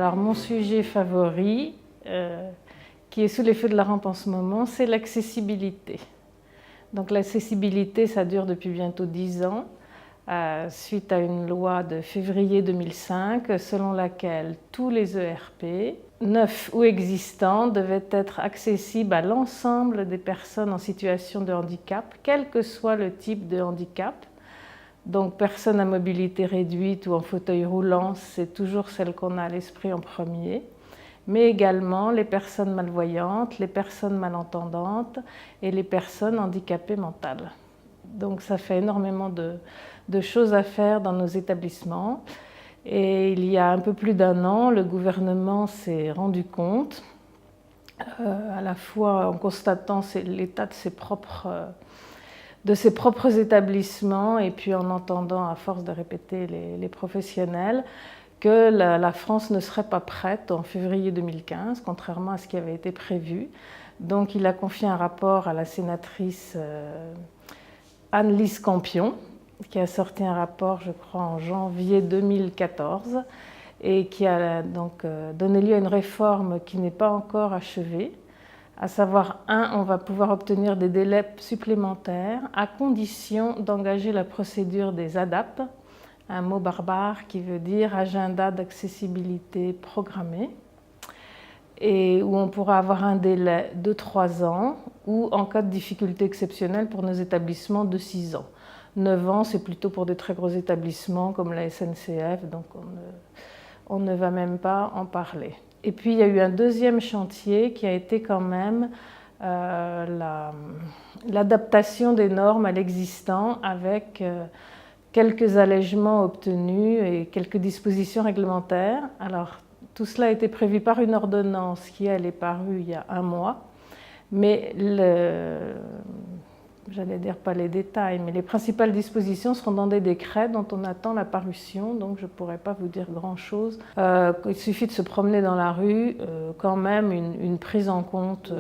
Alors mon sujet favori, qui est sous les feux de la rampe en ce moment, c'est l'accessibilité. Donc l'accessibilité, ça dure depuis bientôt 10 ans, suite à une loi de février 2005, selon laquelle tous les ERP, neufs ou existants, devaient être accessibles à l'ensemble des personnes en situation de handicap, quel que soit le type de handicap. Donc personnes à mobilité réduite ou en fauteuil roulant, c'est toujours celle qu'on a à l'esprit en premier, mais également les personnes malvoyantes, les personnes malentendantes et les personnes handicapées mentales. Donc ça fait énormément de choses à faire dans nos établissements. Et il y a un peu plus d'1 an, le gouvernement s'est rendu compte, à la fois en constatant l'état de ses propres établissements et puis en entendant, à force de répéter les professionnels, que la France ne serait pas prête en février 2015, contrairement à ce qui avait été prévu. Donc il a confié un rapport à la sénatrice Anne-Lise Campion, qui a sorti un rapport, je crois, en janvier 2014, et qui a donc donné lieu à une réforme qui n'est pas encore achevée. À savoir, on va pouvoir obtenir des délais supplémentaires à condition d'engager la procédure des ADAP, un mot barbare qui veut dire agenda d'accessibilité programmé, et où on pourra avoir un délai de 3 ans ou en cas de difficulté exceptionnelle pour nos établissements de 6 ans. 9 ans, c'est plutôt pour des très gros établissements comme la SNCF, donc on ne va même pas en parler. Et puis il y a eu un deuxième chantier qui a été quand même l'adaptation des normes à l'existant avec quelques allègements obtenus et quelques dispositions réglementaires. Alors tout cela a été prévu par une ordonnance qui, elle, est parue il y a 1 mois, mais j'allais dire pas les détails, mais les principales dispositions seront dans des décrets dont on attend la parution, donc je ne pourrais pas vous dire grand-chose. Il suffit de se promener dans la rue, quand même une prise en compte,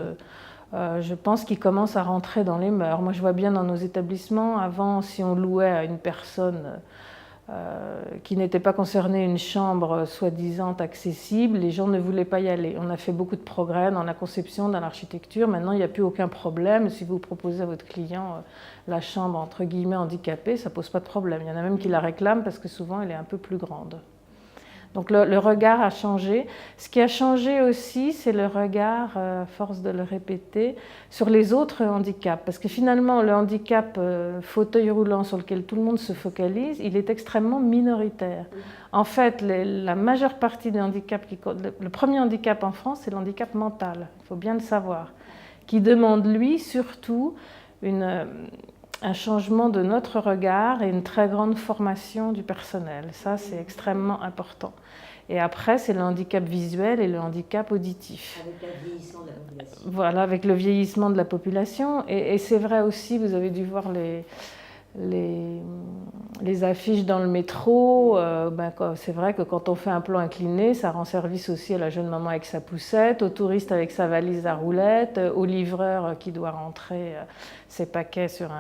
je pense, qui commence à rentrer dans les mœurs. Moi je vois bien dans nos établissements, avant, si on louait à une personne qui n'était pas concernée une chambre soi-disant accessible, les gens ne voulaient pas y aller. On a fait beaucoup de progrès dans la conception, dans l'architecture. Maintenant, il n'y a plus aucun problème. Si vous proposez à votre client la chambre entre guillemets handicapée, ça ne pose pas de problème. Il y en a même qui la réclament parce que souvent elle est un peu plus grande. Donc le regard a changé. Ce qui a changé aussi, c'est le regard, force de le répéter, sur les autres handicaps. Parce que finalement, le handicap fauteuil roulant sur lequel tout le monde se focalise, il est extrêmement minoritaire. En fait, la majeure partie des handicaps, le premier handicap en France, c'est le handicap mental, il faut bien le savoir, qui demande, lui, surtout un changement de notre regard et une très grande formation du personnel. Ça, c'est extrêmement important. Et après, c'est le handicap visuel et le handicap auditif. Avec le vieillissement de la population. Voilà, avec le vieillissement de la population. Et c'est vrai aussi, vous avez dû voir les affiches dans le métro. C'est vrai que quand on fait un plan incliné, ça rend service aussi à la jeune maman avec sa poussette, au touriste avec sa valise à roulettes, au livreur qui doit rentrer ses paquets sur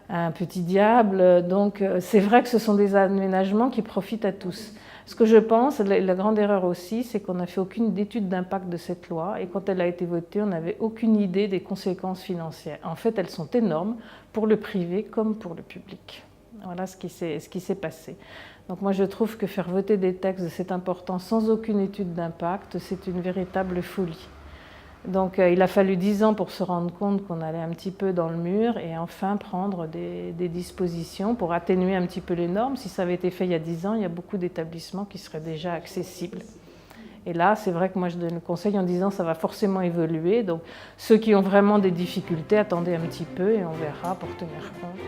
un petit diable. Donc c'est vrai que ce sont des aménagements qui profitent à tous. Ce que je pense, la grande erreur aussi, c'est qu'on n'a fait aucune étude d'impact de cette loi, et quand elle a été votée, on n'avait aucune idée des conséquences financières. En fait, elles sont énormes pour le privé comme pour le public. Voilà ce qui s'est passé. Donc moi je trouve que faire voter des textes de cette importance sans aucune étude d'impact, c'est une véritable folie. Donc il a fallu 10 ans pour se rendre compte qu'on allait un petit peu dans le mur et enfin prendre des dispositions pour atténuer un petit peu les normes. Si ça avait été fait il y a 10 ans, il y a beaucoup d'établissements qui seraient déjà accessibles. Et là, c'est vrai que moi je donne le conseil en disant ça va forcément évoluer. Donc ceux qui ont vraiment des difficultés, attendez un petit peu et on verra pour tenir compte.